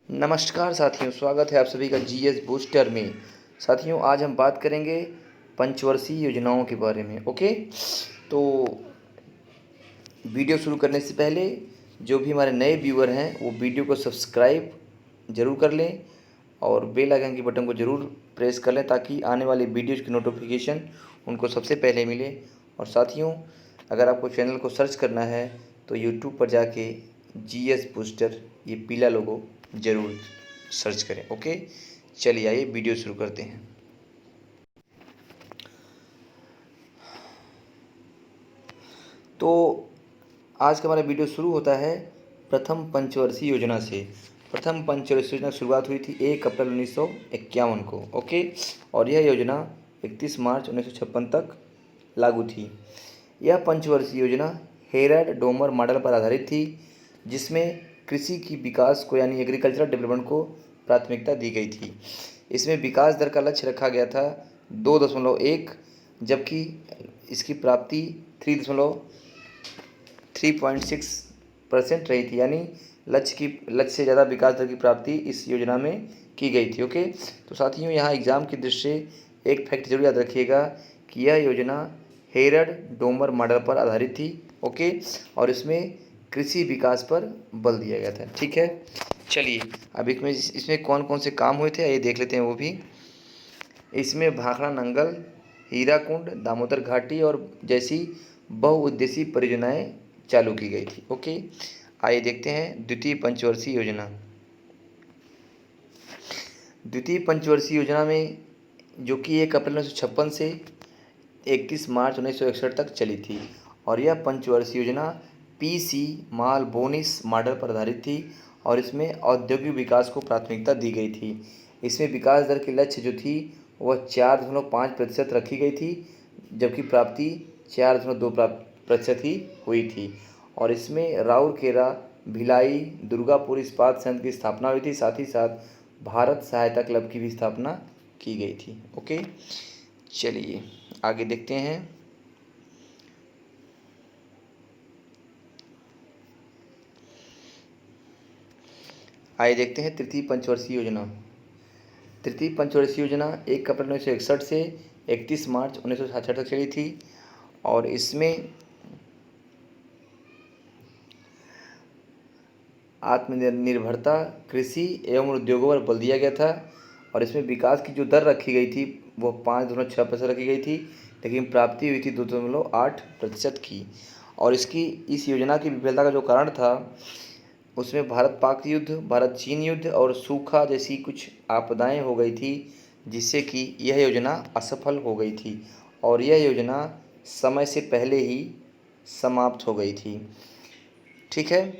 नमस्कार साथियों, स्वागत है आप सभी का जीएस बूस्टर में। साथियों, आज हम बात करेंगे पंचवर्षीय योजनाओं के बारे में। ओके, तो वीडियो शुरू करने से पहले जो भी हमारे नए व्यूअर हैं वो वीडियो को सब्सक्राइब ज़रूर कर लें और बेल आइकन के बटन को ज़रूर प्रेस कर लें ताकि आने वाली वीडियोज़ की नोटिफिकेशन उनको सबसे पहले मिले। और साथियों, अगर आपको चैनल को सर्च करना है तो यूट्यूब पर जाके जीएस बूस्टर ये पीला लोगो ज़रूर सर्च करें। ओके, चलिए आइए वीडियो शुरू करते हैं। तो आज का हमारा वीडियो शुरू होता है प्रथम पंचवर्षीय योजना से। प्रथम पंचवर्षीय योजना की शुरुआत हुई थी 1 अप्रैल 1951 को। ओके, और यह योजना 31 मार्च 1956 तक लागू थी। यह पंचवर्षीय योजना हेरल्ड डोमर मॉडल पर आधारित थी, जिसमें कृषि की विकास को यानी एग्रीकल्चरल डेवलपमेंट को प्राथमिकता दी गई थी। इसमें विकास दर का लक्ष्य रखा गया था 2.1, जबकि इसकी प्राप्ति 3.6% रही थी, यानी लक्ष्य से ज़्यादा विकास दर की प्राप्ति इस योजना में की गई थी। ओके, तो साथियों, यहाँ एग्ज़ाम की दृष्टि से एक फैक्ट जरूर याद रखिएगा कि यह योजना हेरल्ड डोमर मॉडल पर आधारित थी। ओके, और इसमें कृषि विकास पर बल दिया गया था। ठीक है, चलिए अब इसमें कौन कौन से काम हुए थे आइए देख लेते हैं वो भी। इसमें भाखड़ा नंगल, हीराकुंड, दामोदर घाटी और जैसी बहुउद्देशीय परियोजनाएं चालू की गई थी। ओके, आइए देखते हैं द्वितीय पंचवर्षीय योजना। द्वितीय पंचवर्षीय योजना में जो कि 1 अप्रैल 1956 से 31 मार्च 1961 तक चली थी, और यह पंचवर्षीय योजना पीसी मालबोनिस मॉडल पर आधारित थी और इसमें औद्योगिक विकास को प्राथमिकता दी गई थी। इसमें विकास दर के लक्ष्य जो थी वह 4.5% रखी गई थी, जबकि प्राप्ति 4.2% ही हुई थी। और इसमें राउरकेला, भिलाई, दुर्गापुर इस्पात संयंत्र की स्थापना हुई थी। साथ ही साथ भारत सहायता क्लब की भी स्थापना की गई थी। ओके, चलिए आगे देखते हैं। आइए देखते हैं तृतीय पंचवर्षीय योजना। तृतीय पंचवर्षीय योजना 1 अप्रैल 1961 से 31 मार्च 1966 तक चली थी और इसमें आत्मनिर्भरता, कृषि एवं उद्योगों पर बल दिया गया था। और इसमें विकास की जो दर रखी गई थी वो 5.6% रखी गई थी, लेकिन प्राप्ति हुई थी 2.8% की। और इस योजना की विफलता का जो कारण था उसमें भारत पाक युद्ध, भारत चीन युद्ध और सूखा जैसी कुछ आपदाएं हो गई थी, जिससे कि यह योजना असफल हो गई थी और यह योजना समय से पहले ही समाप्त हो गई थी। ठीक है,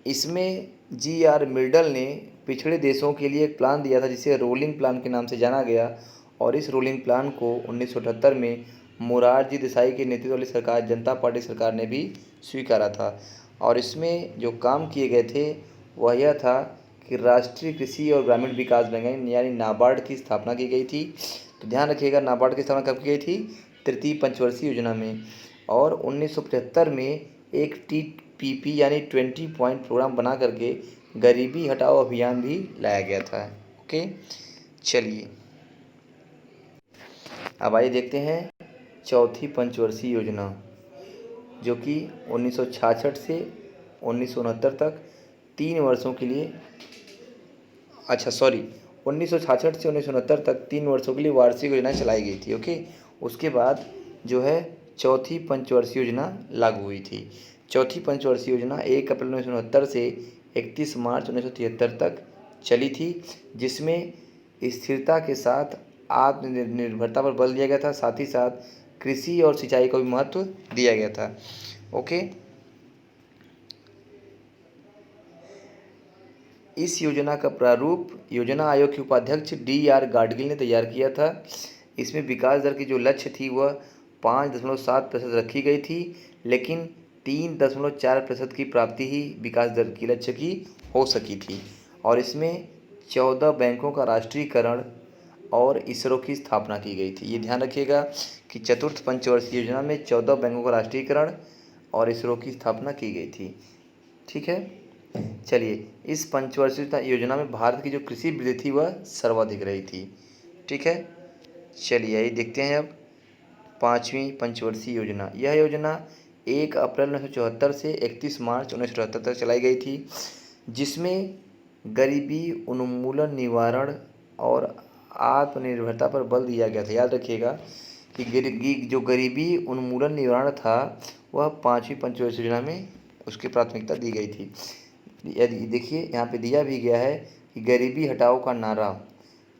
इसमें जी.आर. मिर्डल ने पिछड़े देशों के लिए एक प्लान दिया था जिसे रोलिंग प्लान के नाम से जाना गया, और इस रोलिंग प्लान को 1978 में मोरारजी देसाई के नेतृत्व वाली सरकार, जनता पार्टी सरकार ने भी स्वीकारा था। और इसमें जो काम किए गए थे वह यह था कि राष्ट्रीय कृषि और ग्रामीण विकास बैंक यानी नाबार्ड की स्थापना की गई थी। तो ध्यान रखिएगा, नाबार्ड की स्थापना कब की गई थी? तृतीय पंचवर्षीय योजना में। और 1975 में एक TPP यानी 20 पॉइंट प्रोग्राम बना करके गरीबी हटाओ अभियान भी लाया गया था। ओके, चलिए अब आइए देखते हैं चौथी पंचवर्षीय योजना, जो कि 1966 से 1969 तक 3 वर्षों के लिए 1966 से 1969 तक 3 वर्षों के लिए वार्षिक योजनाएं चलाई गई थी। ओके, उसके बाद जो है चौथी पंचवर्षीय योजना लागू हुई थी। चौथी पंचवर्षीय योजना 1 अप्रैल 1969 से 31 मार्च 1973 तक चली थी, जिसमें स्थिरता के साथ आत्मनिर्भरता पर बल दिया गया था। साथ ही साथ कृषि और सिंचाई को भी महत्व दिया गया था। ओके, इस योजना का प्रारूप योजना आयोग के उपाध्यक्ष DR गाडगिल ने तैयार किया था। इसमें विकास दर की जो लक्ष्य थी वह 5.7% रखी गई थी, लेकिन 3.4% की प्राप्ति ही विकास दर की लक्ष्य की हो सकी थी। और इसमें 14 बैंकों का राष्ट्रीयकरण और इसरो की स्थापना की गई थी। ये ध्यान रखिएगा कि चतुर्थ पंचवर्षीय योजना में 14 बैंकों का राष्ट्रीयकरण और इसरो की स्थापना की गई थी। ठीक है, चलिए, इस पंचवर्षीय योजना में भारत की जो कृषि वृद्धि थी वह सर्वाधिक रही थी। ठीक है, चलिए आइए देखते हैं अब पाँचवीं पंचवर्षीय योजना। यह योजना 1 अप्रैल 1974 से 31 मार्च 1978 तक चलाई गई थी, जिसमें गरीबी उन्मूलन निवारण और आत्मनिर्भरता पर बल दिया गया था। याद रखिएगा कि जो गरीबी उन्मूलन निवारण था वह पाँचवीं पंचवर्षीय योजना में उसकी प्राथमिकता दी गई थी। यदि देखिए यहाँ पे दिया भी गया है कि गरीबी हटाओ का नारा,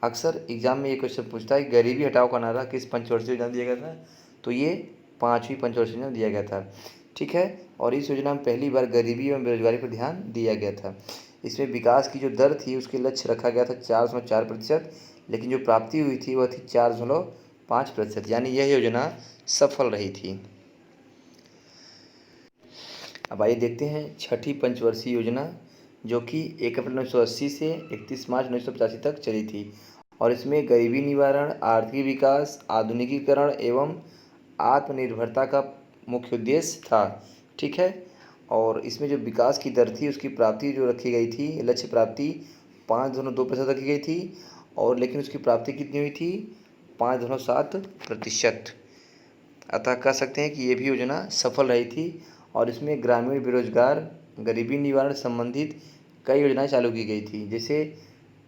अक्सर एग्जाम में ये क्वेश्चन पूछता है गरीबी हटाओ का नारा किस पंचवर्षीय योजना दिया गया था, तो ये पाँचवीं पंचवर्षीय योजना दिया गया था। ठीक है, और इस योजना में पहली बार गरीबी एवं बेरोजगारी पर ध्यान दिया गया था। इसमें विकास की जो दर थी उसके लक्ष्य रखा गया था 4.4%, लेकिन जो प्राप्ति हुई थी वह थी 4.5%, यानी यह योजना सफल रही थी। अब आइए देखते हैं छठी पंचवर्षीय योजना, जो कि 1 अप्रैल 1980 से 31 मार्च 1985 तक चली थी, और इसमें गरीबी निवारण, आर्थिक विकास, आधुनिकीकरण एवं आत्मनिर्भरता का मुख्य उद्देश्य था। ठीक है, और इसमें जो विकास की दर थी उसकी प्राप्ति जो रखी गई थी, लक्ष्य प्राप्ति 5.2% रखी गई थी, और लेकिन उसकी प्राप्ति कितनी हुई थी, 5.7%। अतः कह सकते हैं कि ये भी योजना सफल रही थी, और इसमें ग्रामीण बेरोजगार, गरीबी निवारण संबंधित कई योजनाएं चालू की गई थी, जैसे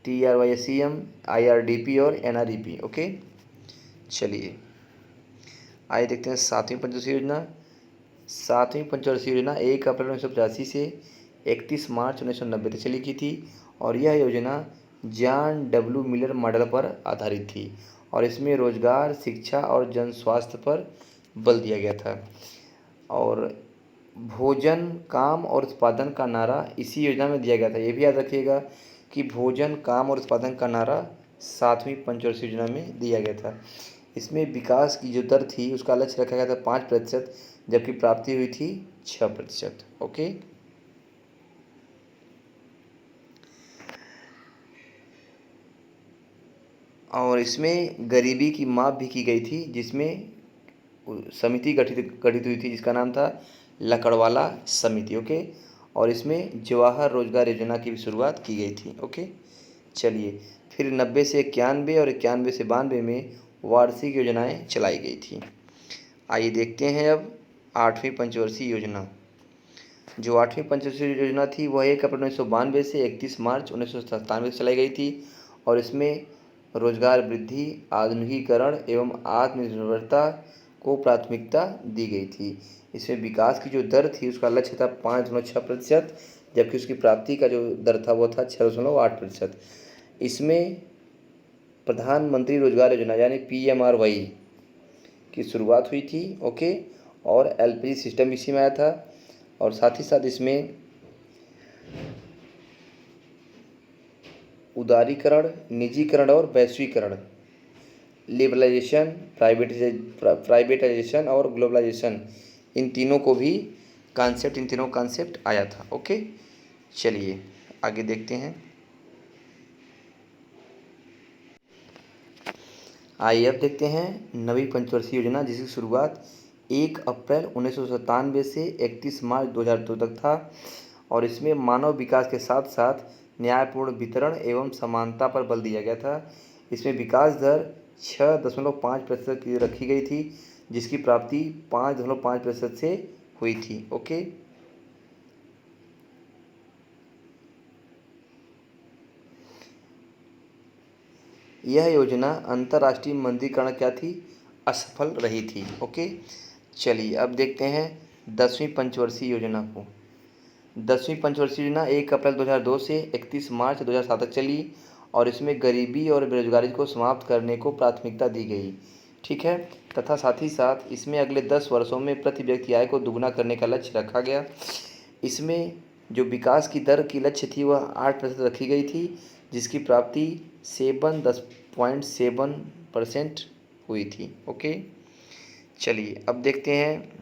TRYSCM, IRDP और NREP। ओके, चलिए आइए देखते हैं सातवीं पंचवर्षीय योजना। सातवीं पंचवर्षीय योजना 1 अप्रैल 1985 से 31 मार्च 1990 तक चली की थी, और यह योजना जॉन डब्ल्यू मिलर मॉडल पर आधारित थी, और इसमें रोजगार, शिक्षा और जन स्वास्थ्य पर बल दिया गया था। और भोजन, काम और उत्पादन का नारा इसी योजना में दिया गया था। ये भी याद रखिएगा कि भोजन, काम और उत्पादन का नारा सातवीं पंचवर्षीय योजना में दिया गया था। इसमें विकास की जो दर थी उसका लक्ष्य रखा गया था 5%, जबकि प्राप्ति हुई थी 6%। ओके, और इसमें गरीबी की माप भी की गई थी, जिसमें समिति गठित हुई थी जिसका नाम था लकड़वाला समिति। ओके, और इसमें जवाहर रोजगार योजना की भी शुरुआत की गई थी। ओके, चलिए फिर 90 से 91 और 91 से 92 में वार्षिक योजनाएं चलाई गई थी। आइए देखते हैं अब आठवीं पंचवर्षीय योजना। जो आठवीं पंचवर्षीय योजना थी वह 1 अप्रैल 1992 से 31 मार्च 1997 चलाई गई थी, और इसमें रोजगार वृद्धि, आधुनिकीकरण एवं आत्मनिर्भरता को प्राथमिकता दी गई थी। इसमें विकास की जो दर थी उसका लक्ष्य था 5.6%, जबकि उसकी प्राप्ति का जो दर था वो था 6.8%। इसमें प्रधानमंत्री रोजगार योजना यानी PMRY की शुरुआत हुई थी। ओके, और LPG सिस्टम इसी में आया था, और साथ ही साथ इसमें उदारीकरण, निजीकरण और वैश्वीकरण, लिबरलाइजेशन, प्राइवेटाइजेशन और ग्लोबलाइजेशन, इन तीनों कॉन्सेप्ट आया था। ओके, चलिए आगे देखते हैं। आइए अब देखते हैं नवीं पंचवर्षीय योजना, जिसकी शुरुआत 1 अप्रैल 1997 से 31 मार्च 2002 तक था, और इसमें मानव विकास के साथ साथ न्यायपूर्ण वितरण एवं समानता पर बल दिया गया था। इसमें विकास दर 6.5% की रखी गई थी, जिसकी प्राप्ति 5.5% से हुई थी। ओके, यह योजना अंतर्राष्ट्रीय मंदीकरण क्या थी, असफल रही थी। ओके, चलिए अब देखते हैं 10वीं पंचवर्षीय योजना को। 10वीं पंचवर्षीय योजना 1 अप्रैल 2002 से 31 मार्च 2007 तक चली, और इसमें गरीबी और बेरोजगारी को समाप्त करने को प्राथमिकता दी गई। ठीक है, तथा साथ ही साथ इसमें अगले 10 वर्षों में प्रति व्यक्ति आय को दुगना करने का लक्ष्य रखा गया। इसमें जो विकास की दर की लक्ष्य थी वह 8% रखी गई थी, जिसकी प्राप्ति 10.7% हुई थी। ओके, चलिए अब देखते हैं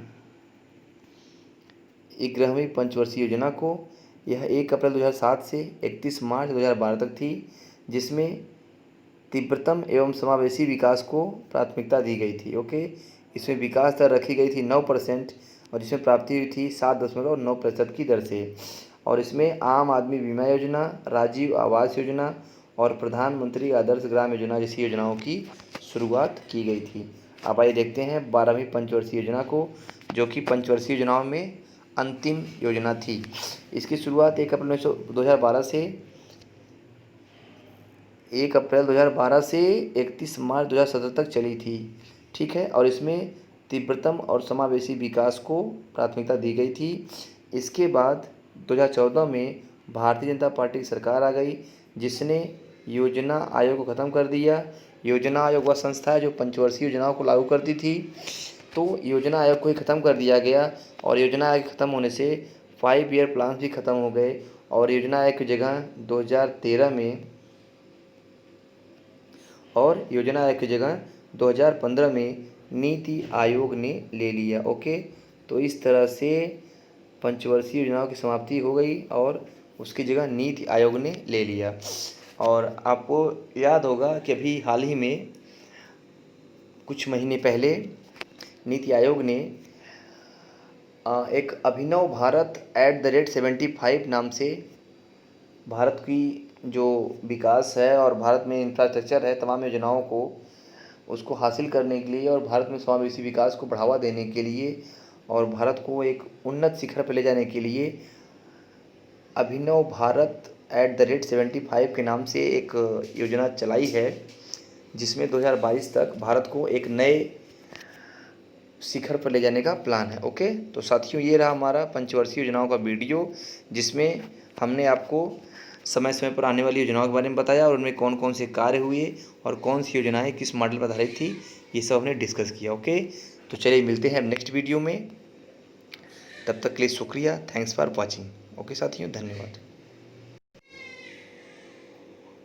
11वीं पंचवर्षीय योजना को। यह 1 अप्रैल 2007 से 31 मार्च 2012 तक थी, जिसमें तीव्रतम एवं समावेशी विकास को प्राथमिकता दी गई थी। ओके, इसमें विकास दर रखी गई थी 9%, और जिसमें प्राप्ति हुई थी 7.9% की दर से, और इसमें आम आदमी बीमा योजना, राजीव आवास योजना और प्रधानमंत्री आदर्श ग्राम योजना जैसी योजनाओं की शुरुआत की गई थी। अब आइए देखते हैं 12वीं पंचवर्षीय योजना को, जो कि पंचवर्षीय योजनाओं में अंतिम योजना थी। इसकी शुरुआत 1 अप्रैल 2012 से 31 मार्च 2017 तक चली थी। ठीक है, और इसमें तीव्रतम और समावेशी विकास को प्राथमिकता दी गई थी। इसके बाद 2014 में भारतीय जनता पार्टी की सरकार आ गई, जिसने योजना आयोग को ख़त्म कर दिया। योजना आयोग वह संस्था है जो पंचवर्षीय योजनाओं को लागू करती थी, तो योजना आयोग को ही ख़त्म कर दिया गया। और योजना आयोग ख़त्म होने से 5 ईयर प्लान भी ख़त्म हो गए और योजना आयोग की जगह 2013 में 2015 में नीति आयोग ने ले लिया। ओके, तो इस तरह से पंचवर्षीय योजनाओं की समाप्ति हो गई और उसकी जगह नीति आयोग ने ले लिया। और आपको याद होगा कि अभी हाल ही में कुछ महीने पहले नीति आयोग ने एक अभिनव भारत @75 नाम से भारत की जो विकास है और भारत में इंफ्रास्ट्रक्चर है, तमाम योजनाओं को उसको हासिल करने के लिए और भारत में समावेशी विकास को बढ़ावा देने के लिए और भारत को एक उन्नत शिखर पर ले जाने के लिए अभिनव भारत @75 के नाम से एक योजना चलाई है, जिसमें 2022 तक भारत को एक नए शिखर पर ले जाने का प्लान है। ओके, तो साथियों, ये रहा हमारा पंचवर्षीय योजनाओं का वीडियो, जिसमें हमने आपको समय समय पर आने वाली योजनाओं के बारे में बताया और उनमें कौन कौन से कार्य हुए और कौन सी योजनाएं किस मॉडल पर आधारित थी, ये सब हमने डिस्कस किया। ओके, तो चलिए मिलते हैं नेक्स्ट वीडियो में। तब तक के लिए शुक्रिया, थैंक्स फॉर वॉचिंग। ओके साथियों, धन्यवाद।